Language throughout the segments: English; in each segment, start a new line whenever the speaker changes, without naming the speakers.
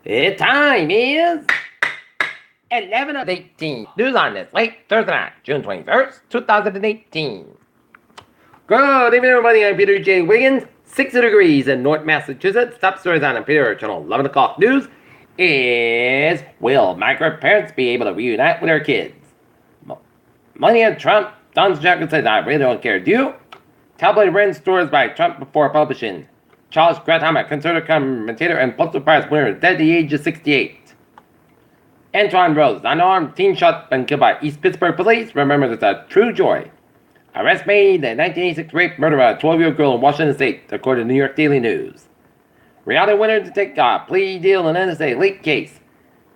The time is 11:18. News on this late Thursday night, June 21st, 2018. Good evening, everybody. I'm Peter J. Wiggins. 60 degrees in North Massachusetts. Top stories on Peter Channel 11 o'clock news is, will migrant parents be able to reunite with their kids? Melania Trump, Don's Jacket says, I really don't care. Do you? Tabloid ran stories by Trump before publishing. Charles Gradham, conservative commentator and Pulitzer Prize winner, is dead at the age of 68. Antoine Rose, unarmed teen shot and killed by East Pittsburgh police, remembers it's a true joy. Arrest made the 1986 rape murder of a 12-year-old girl in Washington State, according to New York Daily News. Reality winner to take a plea deal in NSA leak case.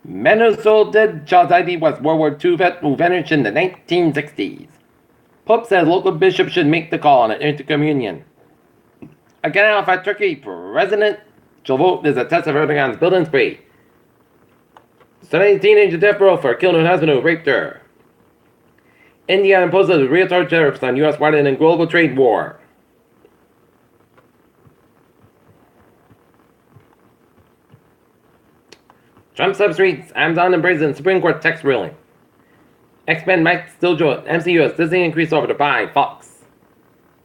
Men who sold dead child's ID was World War II vet who vanished in the 1960s. Pope says local bishops should make the call on an intercommunion. Again, Alpha Turkey president shall vote as a test of Erdogan's building spree. 17 teenager death row for killing her husband who raped her. India imposes retaliatory tariffs on U.S. widen in global trade war. Trump substreets, Amazon embraces Supreme Court tax ruling. X-Men Mike Stiljo, MCU as Disney increase over to buy Fox.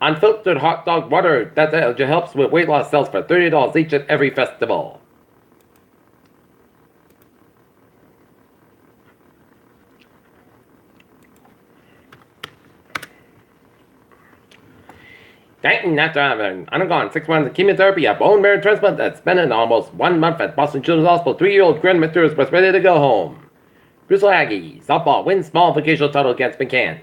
Unfiltered hot dog water that helps with weight loss sells for $30 each at every festival. Titan, after having undergone 6 months of chemotherapy, a bone marrow transplant that spent almost 1 month at Boston Children's Hospital, 3-year-old Grand Matures was ready to go home. Bristol Aggies softball wins small vocational title against McCann.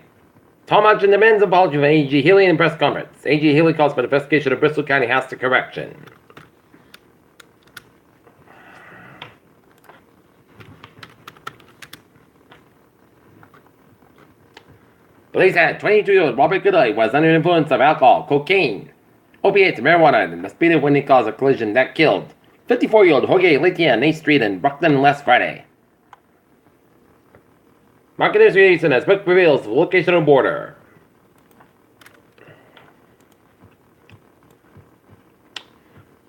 Tom Hodgson demands an apology from A.G. Healy in press conference. A.G. Healy calls for the investigation of Bristol County House to correction. Police said 22-year-old Robert Goodley was under the influence of alcohol, cocaine, opiates, marijuana, and the speed of when he caused a collision that killed 54-year-old Jorge Letia on 8th Street in Brooklyn last Friday. Market Association as book reveals the location of border.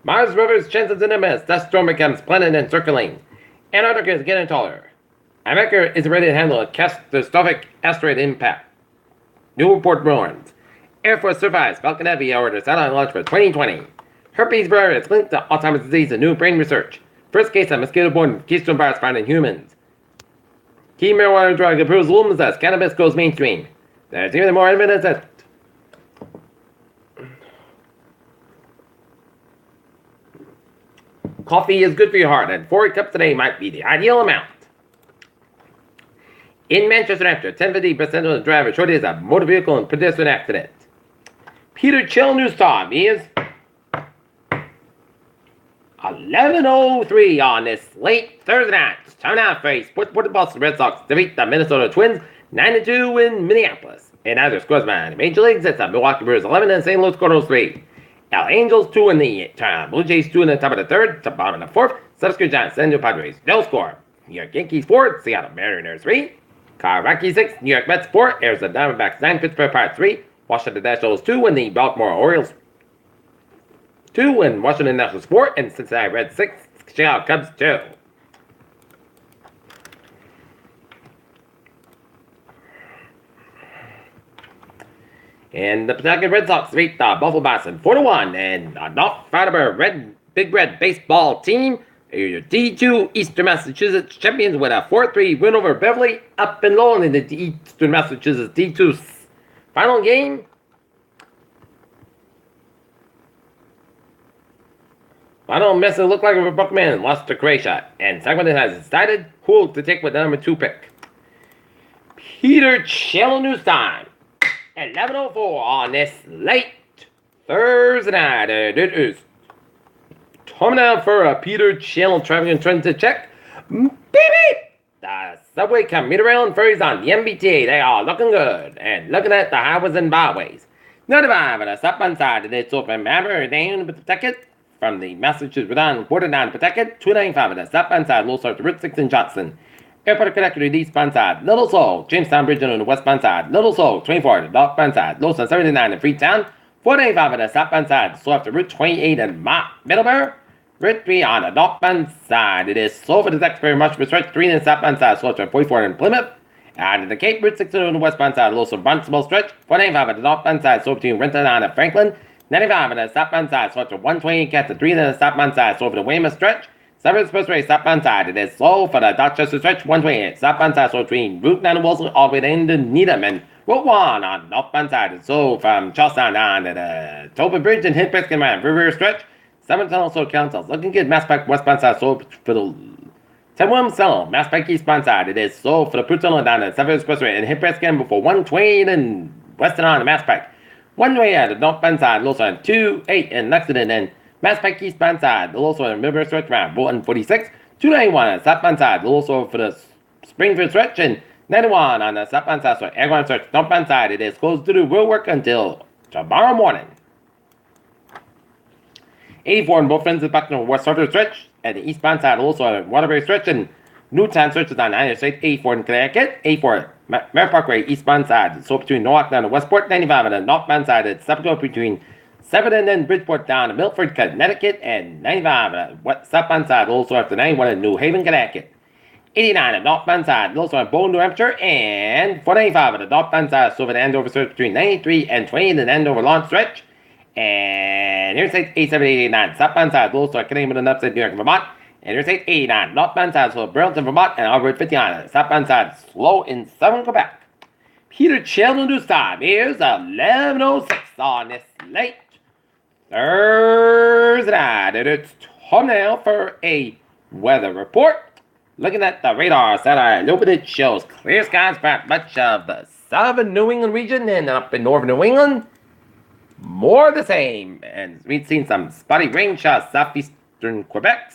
Mars rover's chances in a mess. Dust storm becomes planet encircling. Antarctica is getting taller. America is ready to handle a catastrophic asteroid impact. New report warns. Air Force survives Falcon Heavy order satellite launch for 2020. Herpes virus linked to Alzheimer's disease and new brain research. First case of mosquito-borne Keystone virus found in humans. Key marijuana drug approves Lumos as cannabis goes mainstream. There's even more evidence that coffee is good for your heart, and 4 cups a day might be the ideal amount. In Manchester, after 10:50% of the driver shortly is a motor vehicle and pedestrian accident. Peter Chill News Time is 11:03 on this late Thursday night. Time now for a sports report. The Boston Red Sox defeat the Minnesota Twins 9-2 in Minneapolis. And other scores, man. Major Leagues, it's the Milwaukee Brewers 11 and St. Louis Cardinals 3. LA Angels 2 in the Blue Jays 2 in the top of the third, top bottom of the fourth. Subsequent Giants, San Diego Padres no score. New York Yankees 4, Seattle Mariners 3. Rockies 6, New York Mets 4, Arizona Diamondbacks 9, Pittsburgh Pirates 3, Washington Nationals 2, and the Baltimore Orioles 2, and Washington Nationals 4, and Cincinnati Reds 6, Chicago Cubs 2. And the Pawtucket Red Sox beat the Buffalo Boston 4-1, and the North Firebird Big Red baseball team, your D2 Eastern Massachusetts champions with a 4-3 win over Beverly up and low in the Eastern Massachusetts D2 final game. Final mess looked like a Buckman lost to Croatia, and Sacramento has decided who to take with the number 2 pick. Peter Channel News Time. 11:04 on this late Thursday night. It is time now for a Peter Channel traffic and transit check. Baby! The subway commuter rail and ferries on the MBTA, they are looking good. And looking at the highways and byways. Notify the southbound side that it's open Maverick down with the ticket from the Massachusetts Rhode border down to Pawtucket, 295 at the southbound side, Little Start to Route 6 in Johnson. Airport connector to the eastbound side, Little Seoul, Jamestown Bridge on the westbound side, Little Seoul, 24 at the northbound side, Lawson 79 in Freetown, 495 at the southbound side, so after Route 28 in Middlebury, Victory on the northbound side. It is slow for the next very much for stretch 3 and southbound side, slow to 44 in Plymouth. And in the Cape Route 6 on the westbound side, also Barnstable stretch. 495 at the northbound side, slow between Renton and Franklin. 95 at the southbound side, slow to 120 at the 3 and the southbound side, slow for the Weymouth stretch. 7 Expressway southbound side. It is slow for the Dorchester stretch 128. Southbound side, slow between Route 9 and Wilson all the way into Needham. And Route 1 on northbound side. It's slow from Charlestown down to the Tobin Bridge and hit Preston around River stretch. 7 Tunnel Slow Councils. Looking good. Mass Pike westbound side, slow for the 10 Williams Tunnel. Mass Pike eastbound side. It is slow for the Pruitt Tunnel down to 7 Expressway and hit Preston before 120 and western on the Mass Pike. 1 way at the northbound side, also on 2-8 in Lexington and Mass Pike eastbound side, also on River stretch around 146. 291 on the southbound side, also for the Springfield stretch and 91 on the southbound side, so Agron stretch northbound side. It is closed to do road work until tomorrow morning. 84 in both ends of the Buckner West Surface stretch at the eastbound side, also on Waterbury stretch and Newtown stretch is on 98. 84 in Connecticut. 84 Merritt Parkway eastbound side, so between Norwalk down to Westport. 95 on the northbound side, it's subgo between 7 and then Bridgeport down to Milford, Connecticut, and 95 on the southbound side, also after 91 in New Haven, Connecticut. 89 on the northbound side, also on Bow, New Hampshire, and 495 on the northbound side, so for the Andover stretch between 93 and 20 in the Andover launch stretch. And Interstate 8789 southbound side, also at Canadian and upstate New York, Vermont. And Interstate 89 northbound side, so Burlington, Vermont, and over 59 on the southbound side, slow in southern Quebec. Peter Sheldon news time. Here's 11:06 on this late Thursday night, and it's time now for a weather report. Looking at the radar satellite, open it shows clear skies for much of the southern New England region and up in northern New England. More the same, and we've seen some spotty rain showers southeastern Quebec,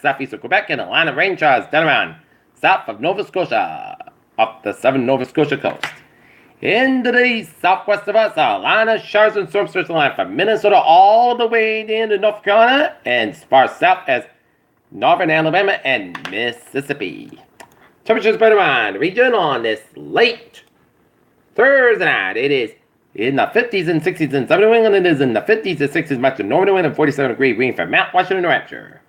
and a line of rain showers down around south of Nova Scotia, up the southern Nova Scotia coast. In the southwest of us, a line of showers and storms stretch the line from Minnesota all the way down to North Carolina and as far south as northern Alabama and Mississippi. Temperatures spread around the region on this late Thursday night. It is in the 50s and 60s in southern New England. It is in the 50s and 60s much in northern New England and 47-degree wind from Mount Washington, New Hampshire.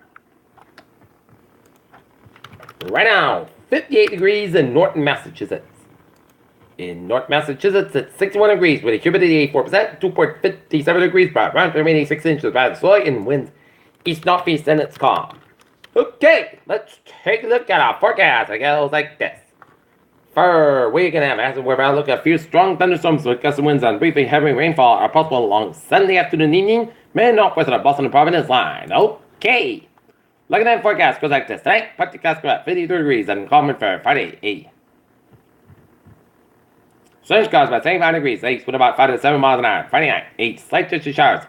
Right now, 58 degrees in Norton, Massachusetts. In North Massachusetts, it's 61 degrees with a humidity 84%, 2.57 degrees, but around 36 inches by the soil and winds east-northeast, and it's calm. Okay, let's take a look at our forecast. It goes like this. For we're going to have, as we're about to look at a few strong thunderstorms with gusty winds and briefly heavy rainfall are possible along Sunday afternoon and evening, mid northwest of the Boston and Providence line. Okay, looking at the forecast goes like this. Tonight, partly cloudy about 53 degrees and calm for Friday, sunny skies about 75 degrees, lakes with about 5 to 7 miles an hour. Friday night, slight touchy showers.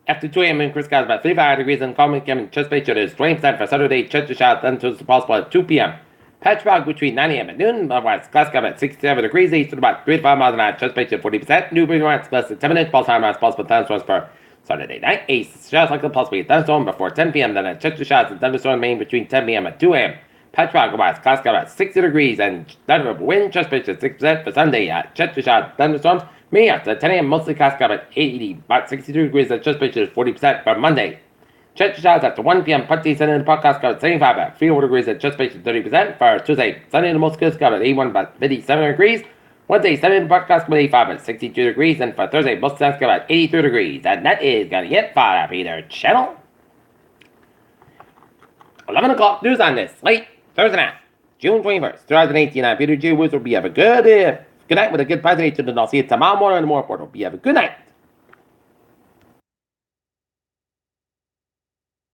After 2 a.m. in Chris skies about 35 degrees and calm and Chesapeake is 20% for Saturday, touchy showers thunderstorms possible at 2 p.m. Patch fog between 9 a.m. and noon, otherwise clouds skies about 67 degrees east with about 3 to 5 miles an hour. Chesapeake at 40%. Newbury winds less than 10 minutes, possible time possible thunderstorms for Saturday night. Showers likely possibly a thunderstorm before 10 p.m. Then a touchy showers and thunderstorm main between 10 p.m. and 2 a.m. Patch fog otherwise clouds skies about 60 degrees and thunderable wind. Chesapeake at 6% for Sunday. Touchy showers thunderstorms. Me after 10 a.m. mostly clouds skies about 80, about 62 degrees at Chesapeake at 40% for Monday. Touchy showers after 1 p.m. Partly sunny in the podcast skies at 75 at 3 degrees at Chesapeake at 30% for Tuesday. Sunny in the most skies at 81 about 57 degrees. Wednesday, sunny in the podcast skies at 85 at 62 degrees. And for Thursday, most skies at 83 degrees. And that is going to get far up either channel. 11 o'clock news on this late Thursday night, June 21st, 2018. I'm Peter J. Woods. Hope you have a good night with a good presentation, and I'll see you tomorrow morning in the more report. Hope you have a good night.